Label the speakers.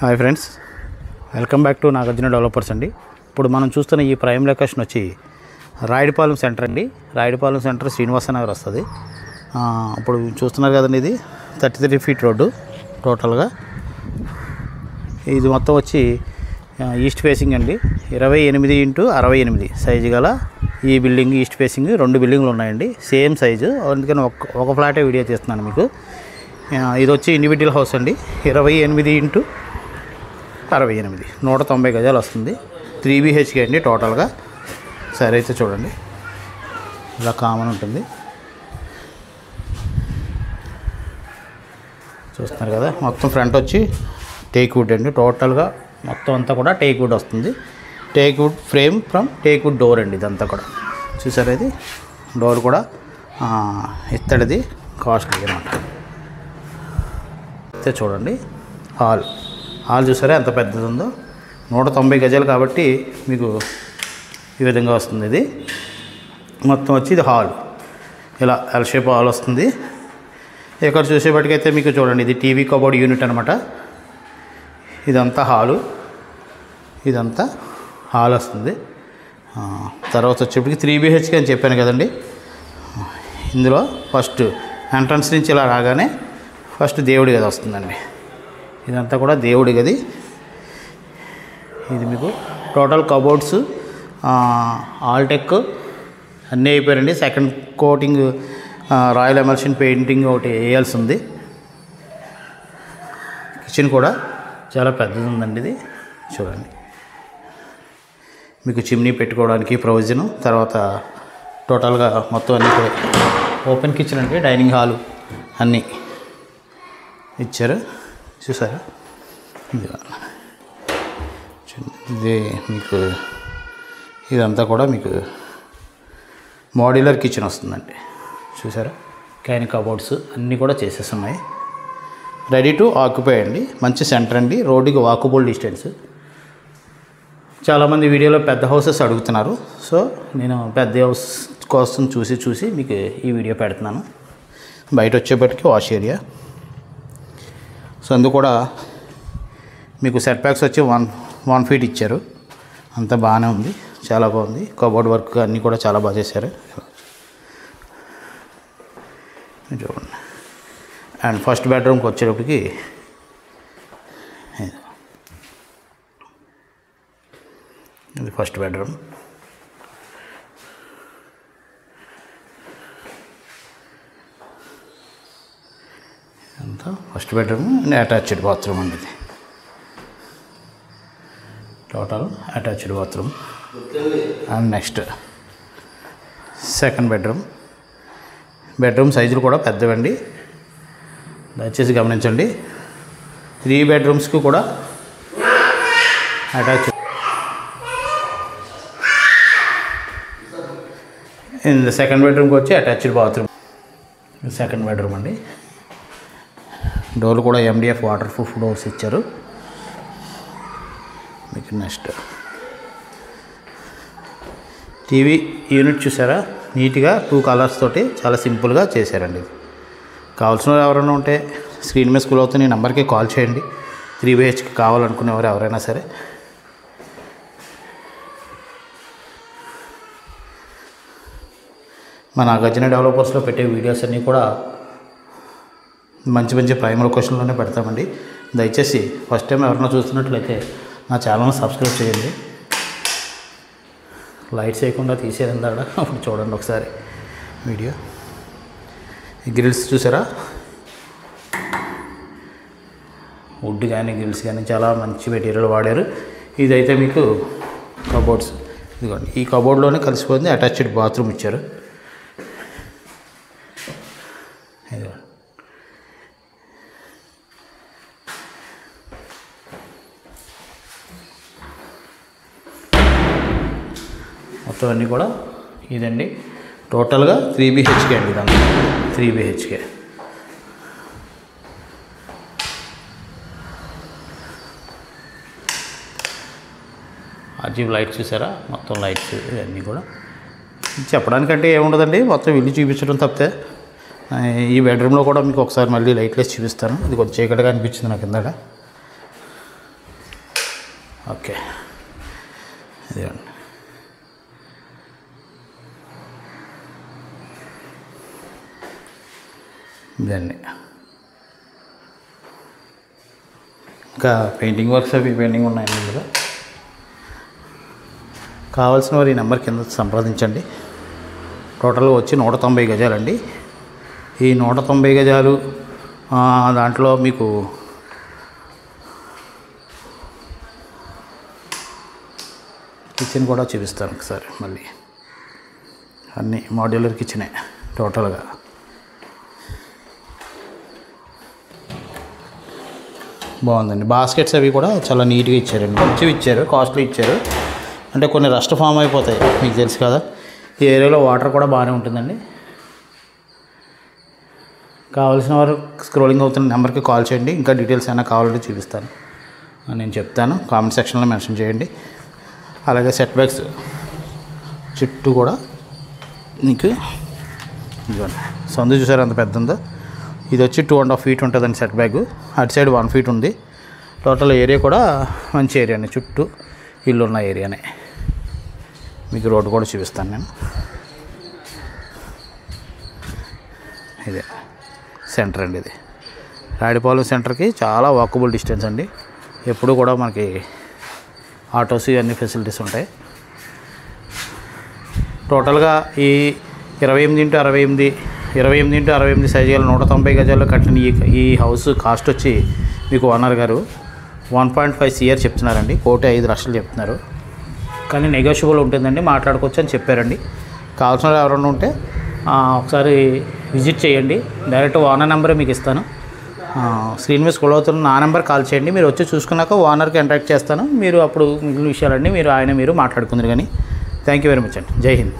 Speaker 1: Hi friends, welcome back to Nagarjuna developers అండి. ఇప్పుడు మనం చూస్తున్న ఈ ప్రైమ్ లొకేషన్ వచ్చి రాయుడిపాలెం సెంటర్ అండి. రాయుడిపాలెం సెంటర్ శ్రీనివాస నగర్ వస్తుంది. ఇప్పుడు చూస్తున్నారు కదండి, ఇది 33 ఫీట్ రోడ్డు టోటల్గా. ఇది మొత్తం వచ్చి ఈస్ట్ ఫేసింగ్ అండి. 28x68 సైజు గల ఈ బిల్డింగ్ ఈస్ట్ ఫేసింగ్ 2 బిల్డింగ్లు ఉన్నాయండి, సేమ్ సైజు. అందుకని ఒక ఫ్లాటే వీడియో తీస్తున్నాను మీకు. ఇది వచ్చి ఇండివిజువల్ హౌస్ అండి. 28x68 190 గజాలు వస్తుంది. 3 BHK అండి టోటల్గా. సరే అయితే చూడండి, ఇలా కామన్ ఉంటుంది, చూస్తున్నారు కదా. మొత్తం ఫ్రంట్ వచ్చి టేక్ వుడ్ అండి. టోటల్గా మొత్తం అంతా కూడా టేక్ వుడ్ వస్తుంది. Teak wood frame from teak wood door అండి. ఇదంతా కూడా చూసారా, ఇది డోర్ కూడా ఇత్తడిది, కాస్ట్లీ అనమాట. అయితే చూడండి, హాల్ చూసారా ఎంత పెద్దది ఉందో. 190 గజాలు కాబట్టి మీకు ఈ విధంగా వస్తుంది. ఇది మొత్తం వచ్చి ఇది హాల్, ఇలా ఎల్ షేప్ హాల్ వస్తుంది. ఇక్కడ చూసేపటికైతే మీకు చూడండి, ఇది టీవీ కబోర్డ్ యూనిట్ అనమాట. ఇదంతా హాల్ వస్తుంది. తర్వాత వచ్చేప్పటికి 3 BHK అని చెప్పాను కదండి. ఇందులో ఫస్ట్ ఎంట్రన్స్ నుంచి ఇలా రాగానే ఫస్ట్ దేవుడి గది వస్తుందండి. ఇదంతా కూడా దేవుడి గది. ఇది మీకు టోటల్ కబోర్డ్స్ ఆల్టెక్ అన్నీ అయిపోయారండి. Second coating royal emulsion painting ఒకటి వేయాల్సి ఉంది. కిచెన్ కూడా చాలా పెద్దది ఉందండి. ఇది చూడండి, మీకు చిమ్నీ పెట్టుకోవడానికి ప్రొవిజను. తర్వాత టోటల్గా మొత్తం అన్నీ కూడా ఓపెన్ కిచెన్ అంటే డైనింగ్ హాలు అన్నీ ఇచ్చారు, చూసారా. ఇది మీకు ఇదంతా కూడా మీకు మోడ్యులర్ కిచెన్ వస్తుందండి, చూసారా. క్యాన్ కబోర్డ్స్ అన్నీ కూడా చేసేస్తున్నాయి. రెడీ టు ఆక్యుపై అండి. మంచి సెంటర్ అండి, రోడ్డుకి వాకబుల్ డిస్టెన్స్. చాలామంది వీడియోలో పెద్ద హౌసెస్ అడుగుతున్నారు. సో నేను పెద్ద హౌస్ కోసం చూసి మీకు ఈ వీడియో పెడుతున్నాను. బయట వచ్చేప్పటికి వాష్ ఏరియా. సో అందుకు కూడా మీకు సెట్ బ్యాక్స్ వచ్చి 1 ఫీట్ ఇచ్చారు. అంతా బాగానే ఉంది, చాలా బాగుంది. కబోర్డ్ వర్క్ అన్నీ కూడా చాలా బాగా చేశారు చూడండి. అండ్ ఫస్ట్ బెడ్రూమ్కి వచ్చేటప్పటికి ఇది ఫస్ట్ బెడ్రూమ్. అంతా first bedroom and attached bathroom అండి. ఇది total attached bathroom. And next second bedroom సైజులు కూడా పెద్దవండి, దయచేసి గమనించండి. 3 బెడ్రూమ్స్కి కూడా అటాచ్. సెకండ్ బెడ్రూమ్కి వచ్చి అటాచ్డ్ బాత్రూమ్. సెకండ్ బెడ్రూమ్ అండి. డోర్లు కూడా MDF వాటర్ ప్రూఫ్ డోర్స్ ఇచ్చారు మీకు. నెక్స్ట్ టీవీ యూనిట్ చూసారా, నీట్గా 2 కలర్స్ తోటి చాలా సింపుల్గా చేశారండి. కావాల్సిన ఎవరైనా ఉంటే స్క్రీన్ మీద స్క్రోల్ అవుతున్న ఈ నెంబర్కి కాల్ చేయండి. 3 BHK కావాలనుకునేవారు ఎవరైనా సరే. మన నాగార్జున డెవలపర్స్లో పెట్టే వీడియోస్ అన్నీ కూడా మంచి ప్రైమ్ లొకేషన్లోనే పెడతామండి. దయచేసి ఫస్ట్ టైం ఎవరైనా చూస్తున్నట్లయితే నా ఛానల్ని సబ్స్క్రైబ్ చేయండి. లైట్స్ వేయకుండా తీసేది దాడ, అప్పుడు చూడండి ఒకసారి వీడియో. ఈ గ్రిల్స్ చూసారా, వుడ్ కానీ గ్రిల్స్ కానీ చాలా మంచి మెటీరియల్ వాడారు. ఇదైతే మీకు కబోర్డ్స్, ఇదిగోండి ఈ కబోర్డ్లోనే కలిసిపోయింది. అటాచ్డ్ బాత్రూమ్ ఇచ్చారు. మొత్తం అన్నీ కూడా ఇదండి. టోటల్గా 3 BHK అండి. ఇదంతా 3 BHK. RGB లైట్స్ చూసారా, మొత్తం లైట్స్ ఇవన్నీ కూడా. చెప్పడానికంటే ఏముండదండి, మొత్తం ఇల్లు చూపించడం తప్పితే. ఈ బెడ్రూమ్లో కూడా మీకు ఒకసారి మళ్ళీ లైట్లెస్ చూపిస్తాను. ఇది కొంచెం చీకటిగా అనిపించింది నాకు కిందట. ఓకే, ఇదిగోండి. ఇదండి. ఇంకా పెయింటింగ్ వర్క్స్ అవి పెయింటింగ్ ఉన్నాయండి ఇందులో. కావాల్సిన వారు ఈ నెంబర్ కింద సంప్రదించండి. టోటల్గా వచ్చి 190 గజాలండి. ఈ 190 గజాలు దాంట్లో మీకు కిచెన్ కూడా చూపిస్తాను ఒకసారి. మళ్ళీ అన్నీ మాడ్యులర్ కిచెనే టోటల్గా. బాగుందండి. బాస్కెట్స్ అవి కూడా చాలా నీట్గా ఇచ్చారండి, మంచివి ఇచ్చారు, కాస్ట్లీ ఇచ్చారు. అంటే కొన్ని రస్ట్ ఫామ్ అయిపోతాయి, మీకు తెలుసు కదా. ఈ ఏరియాలో వాటర్ కూడా బాగానే ఉంటుందండి. కావాల్సిన వారు స్క్రోలింగ్ అవుతున్న నెంబర్కి కాల్ చేయండి. ఇంకా డీటెయిల్స్ అయినా కావాలంటే చూపిస్తాను, నేను చెప్తాను. కామెంట్ సెక్షన్లో మెన్షన్ చేయండి. అలాగే సెట్ బ్యాక్స్ చుట్టూ కూడా మీకు ఇదిగోండి, సందు చూసారు అంత పెద్ద ఉందో. ఇది వచ్చి 2.5 feet ఉంటుందండి సెట్ బ్యాక్. అటు సైడ్ 1 feet ఉంది. టోటల్ ఏరియా కూడా మంచి ఏరియానే, చుట్టూ ఇల్లు ఉన్న ఏరియానే. మీకు రోడ్డు కూడా చూపిస్తాను నేను. ఇదే సెంటర్ అండి. ఇది రాడిపాలెం సెంటర్కి చాలా వాకబుల్ డిస్టెన్స్ అండి. ఎప్పుడు కూడా మనకి ఆటోస్ ఇవన్నీ ఫెసిలిటీస్ ఉంటాయి. టోటల్గా ఈ 28x68 సైజు గల 190 గజాల్లో కట్టిన ఈ హౌస్ కాస్ట్ వచ్చి మీకు ఓనర్ గారు 1.5 CR చెప్తున్నారండి. 1,05,00,000 చెప్తున్నారు. కానీ నెగోషియబుల్ ఉంటుందండి, మాట్లాడుకోవచ్చు అని చెప్పారండి. కావాల్సిన ఎవరైనా ఉంటే ఒకసారి విజిట్ చేయండి. డైరెక్ట్ ఓనర్ నెంబరే మీకు ఇస్తాను. స్క్రీన్ మీద స్క్రోల్ అవుతున్న నా నెంబర్ కాల్ చేయండి. మీరు వచ్చి చూసుకున్నాక ఓనర్కి కాంటాక్ట్ చేస్తాను. మీరు అప్పుడు మిగిలిన విషయాలన్నీ మీరు మాట్లాడుకుందరు. కానీ థ్యాంక్ యూ వెరీ మచ్ అండి. జై హింద్.